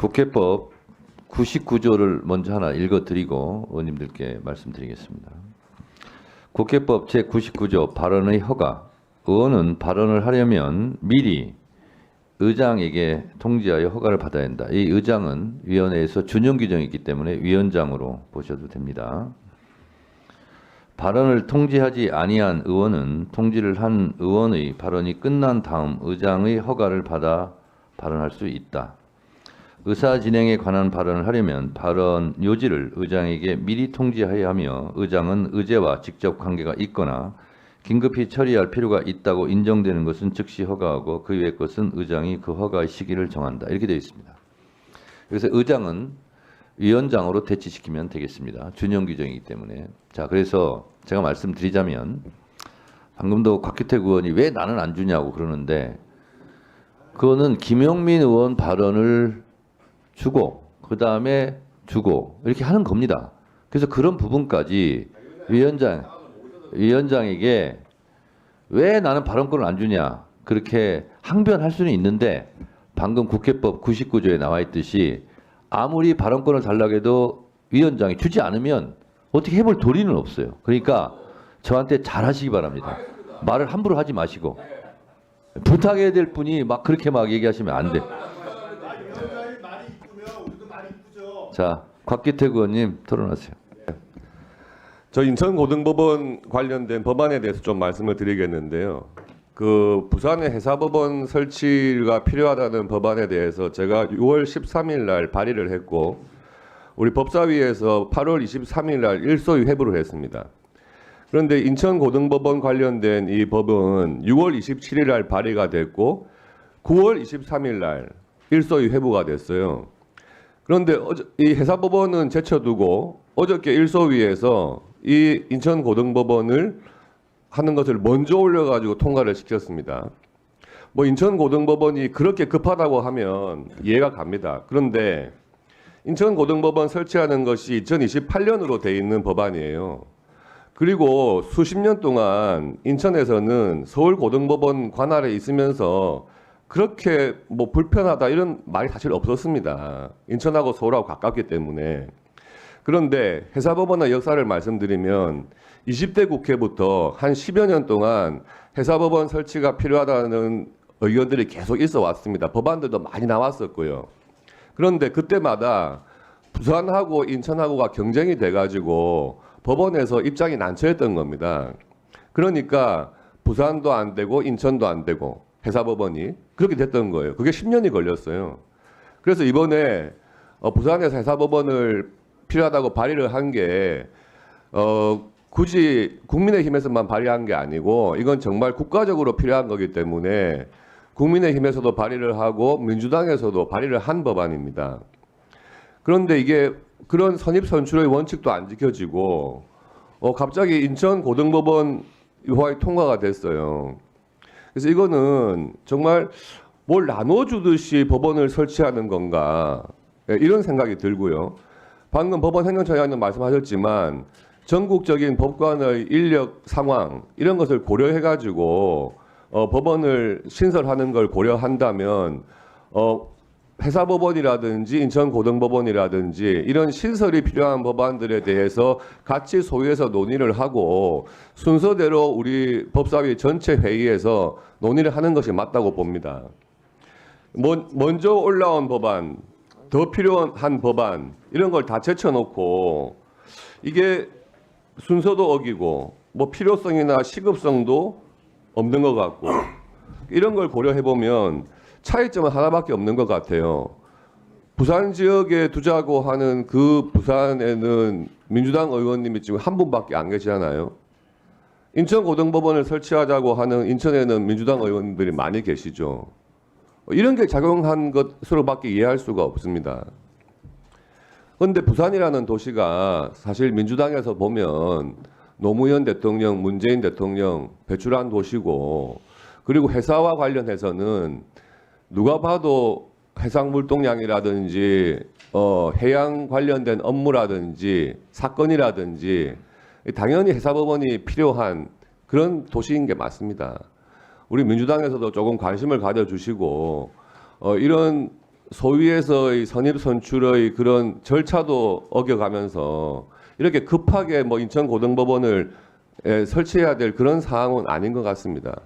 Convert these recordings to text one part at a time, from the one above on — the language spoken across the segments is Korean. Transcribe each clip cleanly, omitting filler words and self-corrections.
국회법 99조를 먼저 하나 읽어드리고 의원님들께 말씀드리겠습니다. 국회법 제99조 발언의 허가. 의원은 발언을 하려면 미리 의장에게 통지하여 허가를 받아야 한다. 이 의장은 위원회에서 준용 규정이 있기 때문에 위원장으로 보셔도 됩니다. 발언을 통지하지 아니한 의원은 통지를 한 의원의 발언이 끝난 다음 의장의 허가를 받아 발언할 수 있다. 의사 진행에 관한 발언을 하려면 발언 요지를 의장에게 미리 통지해야 하며 의장은 의제와 직접 관계가 있거나 긴급히 처리할 필요가 있다고 인정되는 것은 즉시 허가하고 그 외의 것은 의장이 그 허가의 시기를 정한다. 이렇게 되어 있습니다. 그래서 의장은 위원장으로 대치시키면 되겠습니다. 준용 규정이기 때문에. 자, 그래서 제가 말씀드리자면 방금도 곽규택 의원이 왜 나는 안 주냐고 그러는데 그거는 김영민 의원 발언을 주고 그 다음에 주고 이렇게 하는 겁니다. 그래서 그런 부분까지 위원장에게 왜 나는 발언권을 안 주냐 그렇게 항변할 수는 있는데 방금 국회법 99조에 나와 있듯이 아무리 발언권을 달라고 해도 위원장이 주지 않으면 어떻게 해볼 도리는 없어요. 그러니까 저한테 잘하시기 바랍니다. 말을 함부로 하지 마시고 부탁해야 될 분이 막 그렇게 막 얘기하시면 안 돼. 자, 곽규택 의원님 토론하세요. 저 인천고등법원 관련된 법안에 대해서 좀 말씀을 드리겠는데요. 그 부산의 해사법원 설치가 필요하다는 법안에 대해서 제가 6월 13일 날 발의를 했고 우리 법사위에서 8월 23일 날 일소위 회부를 했습니다. 그런데 인천고등법원 관련된 이 법은 6월 27일 날 발의가 됐고 9월 23일 날 일소위 회부가 됐어요. 그런데 이 해사법원은 제쳐두고 어저께 일소위에서 이 인천고등법원을 하는 것을 먼저 올려가지고 통과를 시켰습니다. 뭐 인천고등법원이 그렇게 급하다고 하면 이해가 갑니다. 그런데 인천고등법원 설치하는 것이 2028년으로 돼 있는 법안이에요. 그리고 수십 년 동안 인천에서는 서울고등법원 관할에 있으면서 그렇게 뭐 불편하다 이런 말이 사실 없었습니다. 인천하고 서울하고 가깝기 때문에. 그런데 해사법원의 역사를 말씀드리면 20대 국회부터 한 10여 년 동안 해사법원 설치가 필요하다는 의견들이 계속 있어 왔습니다. 법안들도 많이 나왔었고요. 그런데 그때마다 부산하고 인천하고가 경쟁이 돼가지고 법원에서 입장이 난처했던 겁니다. 그러니까 부산도 안 되고 인천도 안 되고 해사법원이 그렇게 됐던 거예요. 그게 10년이 걸렸어요. 그래서 이번에 부산에서 해사법원을 필요하다고 발의를 한 게 굳이 국민의힘에서만 발의한 게 아니고 이건 정말 국가적으로 필요한 거기 때문에 국민의힘에서도 발의를 하고 민주당에서도 발의를 한 법안입니다. 그런데 이게 그런 선입선출의 원칙도 안 지켜지고 갑자기 인천고등법원 유화에 통과가 됐어요. 그래서 이거는 정말 뭘 나눠주듯이 법원을 설치하는 건가 이런 생각이 들고요. 방금 법원 행정처장님 말씀하셨지만 전국적인 법관의 인력 상황 이런 것을 고려해가지고 법원을 신설하는 걸 고려한다면 해사법원이라든지 인천고등법원이라든지 이런 신설이 필요한 법안들에 대해서 같이 소위해서 논의를 하고 순서대로 우리 법사위 전체 회의에서 논의를 하는 것이 맞다고 봅니다. 먼저 올라온 법안, 더 필요한 법안 이런 걸 다 제쳐놓고 이게 순서도 어기고 뭐 필요성이나 시급성도 없는 것 같고 이런 걸 고려해보면 차이점은 하나밖에 없는 것 같아요. 부산 지역에 두자고 하는 그 부산에는 민주당 의원님이 지금 한 분밖에 안 계시잖아요. 인천고등법원을 설치하자고 하는 인천에는 민주당 의원들이 많이 계시죠. 이런 게 작용한 것으로밖에 이해할 수가 없습니다. 그런데 부산이라는 도시가 사실 민주당에서 보면 노무현 대통령, 문재인 대통령 배출한 도시고 그리고 회사와 관련해서는 누가 봐도 해상물동량이라든지 해양 관련된 업무라든지 사건이라든지 당연히 해사법원이 필요한 그런 도시인 게 맞습니다. 우리 민주당에서도 조금 관심을 가져주시고 이런 소위에서의 선입 선출의 그런 절차도 어겨가면서 이렇게 급하게 뭐 인천고등법원을 설치해야 될 그런 사항은 아닌 것 같습니다.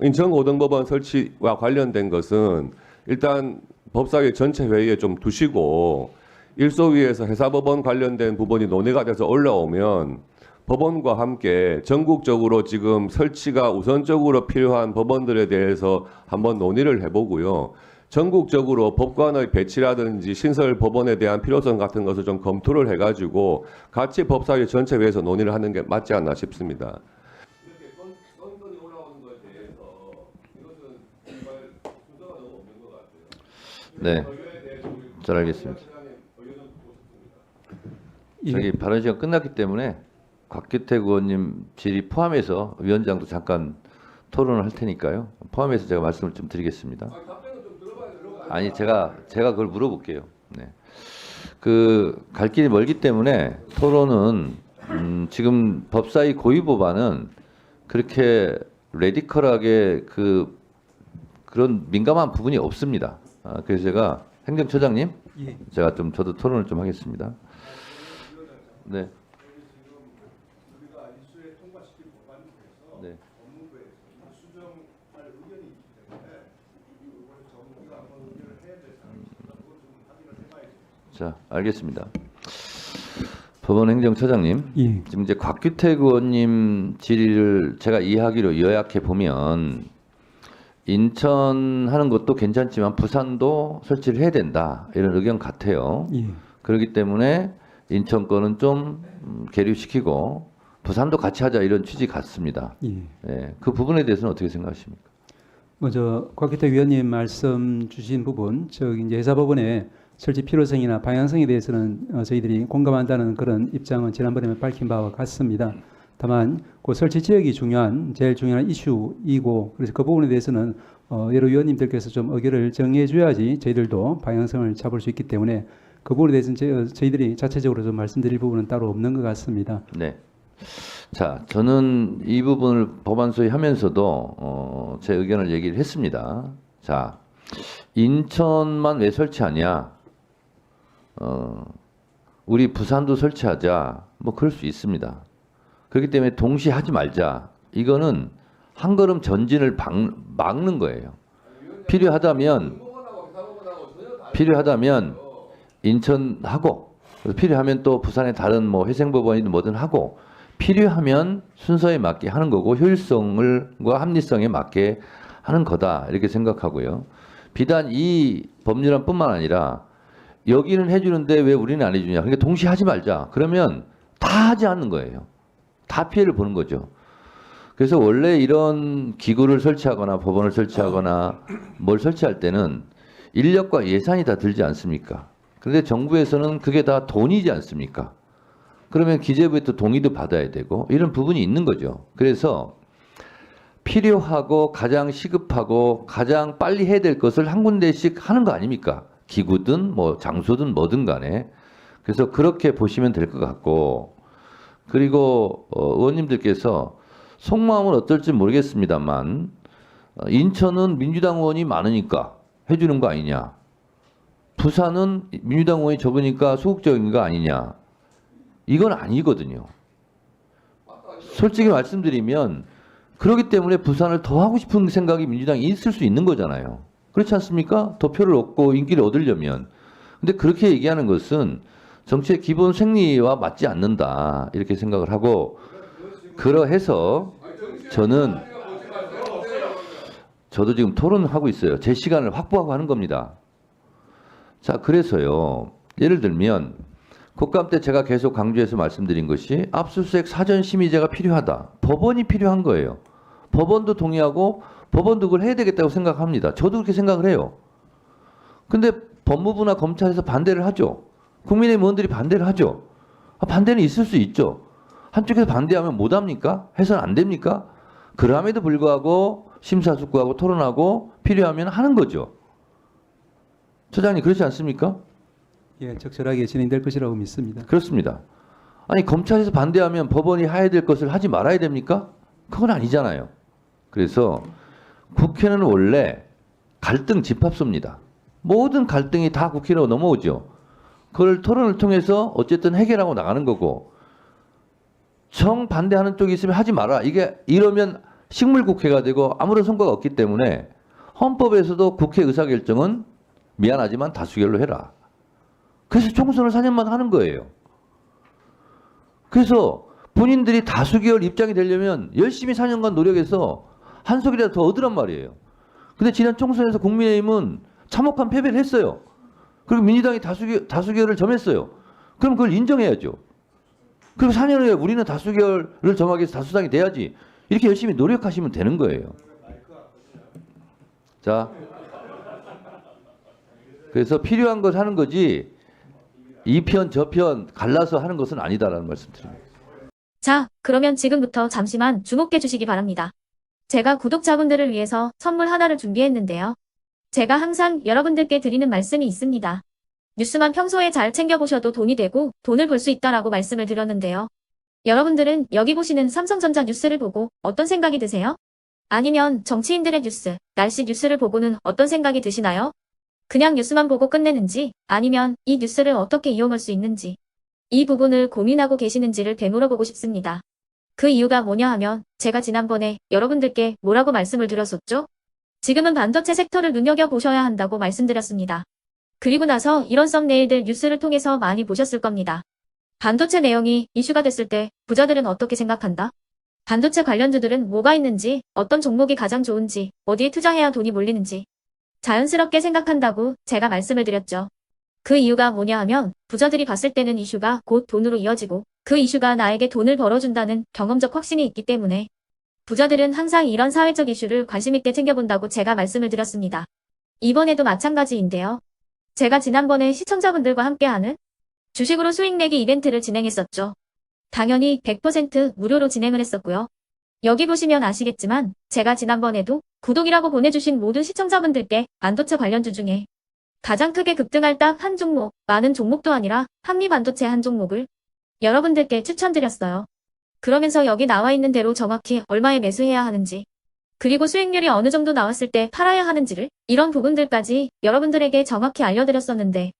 인천고등법원 설치와 관련된 것은 일단 법사위 전체 회의에 좀 두시고 일소위에서 해사법원 관련된 부분이 논의가 돼서 올라오면 법원과 함께 전국적으로 지금 설치가 우선적으로 필요한 법원들에 대해서 한번 논의를 해보고요. 전국적으로 법관의 배치라든지 신설 법원에 대한 필요성 같은 것을 좀 검토를 해가지고 같이 법사위 전체 회의에서 논의를 하는 게 맞지 않나 싶습니다. 이렇게 건건이 올라오는 것에 대해서 이것은 정말 순서가 너무 없는 것 같아요. 네, 잘 알겠습니다. 저기 발언 시간 끝났기 때문에 곽규택 의원님 질의 포함해서 위원장도 잠깐 토론을 할 테니까요. 포함해서 제가 말씀을 좀 드리겠습니다. 아니 제가 그걸 물어볼게요. 네. 그 갈 길이 멀기 때문에 토론은 지금 법사위 고위 법안은 그렇게 레디컬하게 그런 민감한 부분이 없습니다. 그래서 제가 행정처장님, 예. 제가 좀 저도 토론을 좀 하겠습니다. 네. 네. 자, 알겠습니다. 법원행정처장님, 예. 지금 이제 곽규택 의원님 질의를 제가 이해하기로 요약해 보면 인천 하는 것도 괜찮지만 부산도 설치를 해야 된다 이런 의견 같아요. 예. 그렇기 때문에 인천 거는 좀 계류시키고 부산도 같이 하자 이런 취지 같습니다. 예. 예, 그 부분에 대해서는 어떻게 생각하십니까? 먼저 곽규택 위원님 말씀 주신 부분, 즉 이제 해사법원의 설치 필요성이나 방향성에 대해서는 저희들이 공감한다는 그런 입장은 지난번에 밝힌 바와 같습니다. 다만 그 설치 지역이 제일 중요한 이슈이고, 그래서 그 부분에 대해서는 여러 위원님들께서 좀 의견을 정해 줘야지 저희들도 방향성을 잡을 수 있기 때문에 그 부분에 대해서는 저희들이 자체적으로 좀 말씀드릴 부분은 따로 없는 것 같습니다. 네. 자, 저는 이 부분을 법안 소위하면서도 제 의견을 얘기를 했습니다. 자, 인천만 왜 설치하냐? 우리 부산도 설치하자. 뭐 그럴 수 있습니다. 그렇기 때문에 동시에 하지 말자. 이거는 한 걸음 전진을 막는 거예요. 필요하다면 인천하고, 필요하면 또 부산의 다른 뭐 회생법원이든 뭐든 하고, 필요하면 순서에 맞게 하는 거고 효율성과 합리성에 맞게 하는 거다 이렇게 생각하고요. 비단 이 법률안뿐만 아니라 여기는 해주는데 왜 우리는 안 해주냐. 그러니까 동시에 하지 말자. 그러면 다 하지 않는 거예요. 다 피해를 보는 거죠. 그래서 원래 이런 기구를 설치하거나 법원을 설치하거나 뭘 설치할 때는 인력과 예산이 다 들지 않습니까? 그런데 정부에서는 그게 다 돈이지 않습니까? 그러면 기재부에 또 동의도 받아야 되고 이런 부분이 있는 거죠. 그래서 필요하고 가장 시급하고 가장 빨리 해야 될 것을 한 군데씩 하는 거 아닙니까? 기구든 뭐 장소든 뭐든 간에. 그래서 그렇게 보시면 될 것 같고, 그리고 의원님들께서 속마음은 어떨지 모르겠습니다만 인천은 민주당 의원이 많으니까 해주는 거 아니냐, 부산은 민주당 의원이 적으니까 소극적인 거 아니냐, 이건 아니거든요. 솔직히 말씀드리면 그렇기 때문에 부산을 더 하고 싶은 생각이 민주당이 있을 수 있는 거잖아요. 그렇지 않습니까? 더 표를 얻고 인기를 얻으려면. 근데 그렇게 얘기하는 것은 정치의 기본 생리와 맞지 않는다 이렇게 생각을 하고, 그러해서 저도 지금 토론하고 있어요. 제 시간을 확보하고 하는 겁니다. 자, 그래서요, 예를 들면 국감 때 제가 계속 강조해서 말씀드린 것이 압수수색 사전 심의제가 필요하다. 법원이 필요한 거예요. 법원도 동의하고 법원도 그걸 해야 되겠다고 생각합니다. 저도 그렇게 생각을 해요. 근데 법무부나 검찰에서 반대를 하죠. 국민의힘 의원들이 반대를 하죠. 반대는 있을 수 있죠. 한쪽에서 반대하면 못합니까? 해서는 안 됩니까? 그럼에도 불구하고 심사숙고하고 토론하고 필요하면 하는 거죠. 처장님 그렇지 않습니까? 예, 적절하게 진행될 것이라고 믿습니다. 그렇습니다. 아니 검찰에서 반대하면 법원이 해야 될 것을 하지 말아야 됩니까? 그건 아니잖아요. 그래서 국회는 원래 갈등 집합소입니다. 모든 갈등이 다 국회로 넘어오죠. 그걸 토론을 통해서 어쨌든 해결하고 나가는 거고, 정반대하는 쪽이 있으면 하지 마라. 이게 이러면 식물국회가 되고 아무런 성과가 없기 때문에 헌법에서도 국회 의사결정은 미안하지만 다수결로 해라. 그래서 총선을 4년만 하는 거예요. 그래서 본인들이 다수결 입장이 되려면 열심히 4년간 노력해서 한 석이라도 더 얻으란 말이에요. 근데 지난 총선에서 국민의힘은 참혹한 패배를 했어요. 그리고 민주당이 다수결을 점했어요. 그럼 그걸 인정해야죠. 그리고 4년 후에 우리는 다수결을 점하기 위해서 다수당이 돼야지. 이렇게 열심히 노력하시면 되는 거예요. 자, 그래서 필요한 것 하는 거지 이 편 저 편 갈라서 하는 것은 아니다라는 말씀 드립니다. 자, 그러면 지금부터 잠시만 주목해 주시기 바랍니다. 제가 구독자분들을 위해서 선물 하나를 준비했는데요. 제가 항상 여러분들께 드리는 말씀이 있습니다. 뉴스만 평소에 잘 챙겨보셔도 돈이 되고 돈을 벌 수 있다라고 말씀을 드렸는데요. 여러분들은 여기 보시는 삼성전자 뉴스를 보고 어떤 생각이 드세요? 아니면 정치인들의 뉴스, 날씨 뉴스를 보고는 어떤 생각이 드시나요? 그냥 뉴스만 보고 끝내는지 아니면 이 뉴스를 어떻게 이용할 수 있는지 이 부분을 고민하고 계시는지를 되물어보고 싶습니다. 그 이유가 뭐냐 하면 제가 지난번에 여러분들께 뭐라고 말씀을 드렸었죠? 지금은 반도체 섹터를 눈여겨보셔야 한다고 말씀드렸습니다. 그리고 나서 이런 썸네일들 뉴스를 통해서 많이 보셨을 겁니다. 반도체 내용이 이슈가 됐을 때 부자들은 어떻게 생각한다? 반도체 관련주들은 뭐가 있는지, 어떤 종목이 가장 좋은지, 어디에 투자해야 돈이 몰리는지 자연스럽게 생각한다고 제가 말씀을 드렸죠. 그 이유가 뭐냐 하면 부자들이 봤을 때는 이슈가 곧 돈으로 이어지고 그 이슈가 나에게 돈을 벌어준다는 경험적 확신이 있기 때문에 부자들은 항상 이런 사회적 이슈를 관심 있게 챙겨본다고 제가 말씀을 드렸습니다. 이번에도 마찬가지인데요. 제가 지난번에 시청자분들과 함께하는 주식으로 수익 내기 이벤트를 진행했었죠. 당연히 100% 무료로 진행을 했었고요. 여기 보시면 아시겠지만 제가 지난번에도 구독이라고 보내주신 모든 시청자분들께 반도체 관련주 중에 가장 크게 급등할 딱 한 종목, 많은 종목도 아니라 한미반도체 한 종목을 여러분들께 추천드렸어요. 그러면서 여기 나와 있는 대로 정확히 얼마에 매수해야 하는지, 그리고 수익률이 어느 정도 나왔을 때 팔아야 하는지를 이런 부분들까지 여러분들에게 정확히 알려드렸었는데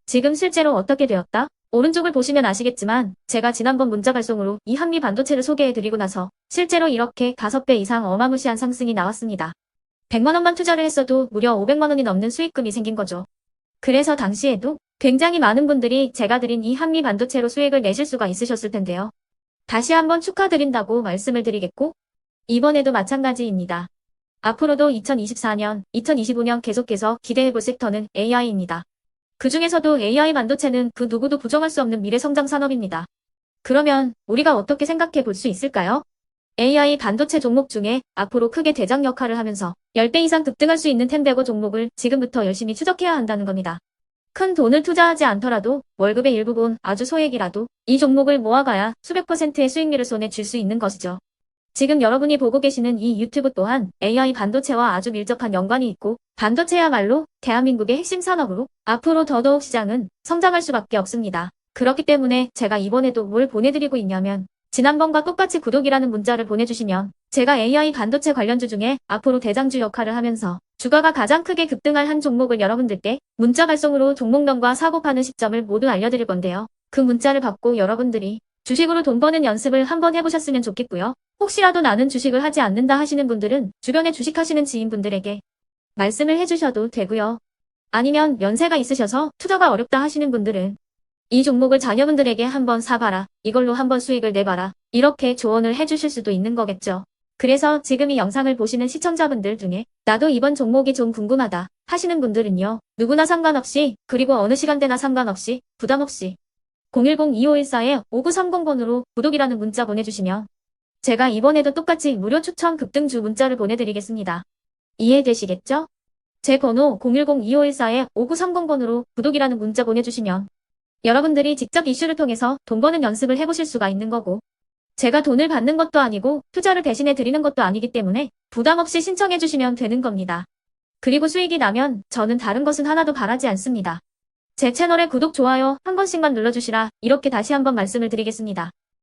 지금 실제로 어떻게 되었다? 오른쪽을 보시면 아시겠지만 제가 지난번 문자 발송으로 이 한미 반도체를 소개해드리고 나서 실제로 이렇게 5배 이상 어마무시한 상승이 나왔습니다. 100만 원만 투자를 했어도 무려 500만 원이 넘는 수익금이 생긴 거죠. 그래서 당시에도 굉장히 많은 분들이 제가 드린 이 한미 반도체로 수익을 내실 수가 있으셨을 텐데요. 다시 한번 축하드린다고 말씀을 드리겠고 이번에도 마찬가지입니다. 앞으로도 2024년, 2025년 계속해서 기대해볼 섹터는 AI입니다. 그 중에서도 AI 반도체는 그 누구도 부정할 수 없는 미래성장 산업입니다. 그러면 우리가 어떻게 생각해 볼 수 있을까요? AI 반도체 종목 중에 앞으로 크게 대장 역할을 하면서 10배 이상 급등할 수 있는 템베거 종목을 지금부터 열심히 추적해야 한다는 겁니다. 큰 돈을 투자하지 않더라도 월급의 일부분 아주 소액이라도 이 종목을 모아가야 수백 %의 수익률을 손에 쥘 수 있는 것이죠. 지금 여러분이 보고 계시는 이 유튜브 또한 AI 반도체와 아주 밀접한 연관이 있고 반도체야말로 대한민국의 핵심 산업으로 앞으로 더더욱 시장은 성장할 수밖에 없습니다. 그렇기 때문에 제가 이번에도 뭘 보내드리고 있냐면 지난번과 똑같이 구독이라는 문자를 보내주시면 제가 AI 반도체 관련주 중에 앞으로 대장주 역할을 하면서 주가가 가장 크게 급등할 한 종목을 여러분들께 문자 발송으로 종목명과 사고 파는 시점을 모두 알려드릴 건데요. 그 문자를 받고 여러분들이 주식으로 돈 버는 연습을 한번 해보셨으면 좋겠고요. 혹시라도 나는 주식을 하지 않는다 하시는 분들은 주변에 주식하시는 지인분들에게 말씀을 해주셔도 되고요. 아니면 연세가 있으셔서 투자가 어렵다 하시는 분들은 이 종목을 자녀분들에게 한번 사봐라. 이걸로 한번 수익을 내봐라. 이렇게 조언을 해주실 수도 있는 거겠죠. 그래서 지금 이 영상을 보시는 시청자분들 중에 나도 이번 종목이 좀 궁금하다 하시는 분들은요. 누구나 상관없이 그리고 어느 시간대나 상관없이 부담없이 010-2514-5930번으로 구독이라는 문자 보내주시면 제가 이번에도 똑같이 무료 추천 급등주 문자를 보내드리겠습니다. 이해되시겠죠? 제 번호 010-2514-5930번으로 구독이라는 문자 보내주시면 여러분들이 직접 이슈를 통해서 돈 버는 연습을 해보실 수가 있는 거고 제가 돈을 받는 것도 아니고 투자를 대신해 드리는 것도 아니기 때문에 부담 없이 신청해 주시면 되는 겁니다. 그리고 수익이 나면 저는 다른 것은 하나도 바라지 않습니다. 제 채널에 구독, 좋아요 한 번씩만 눌러주시라 이렇게 다시 한번 말씀을 드리겠습니다.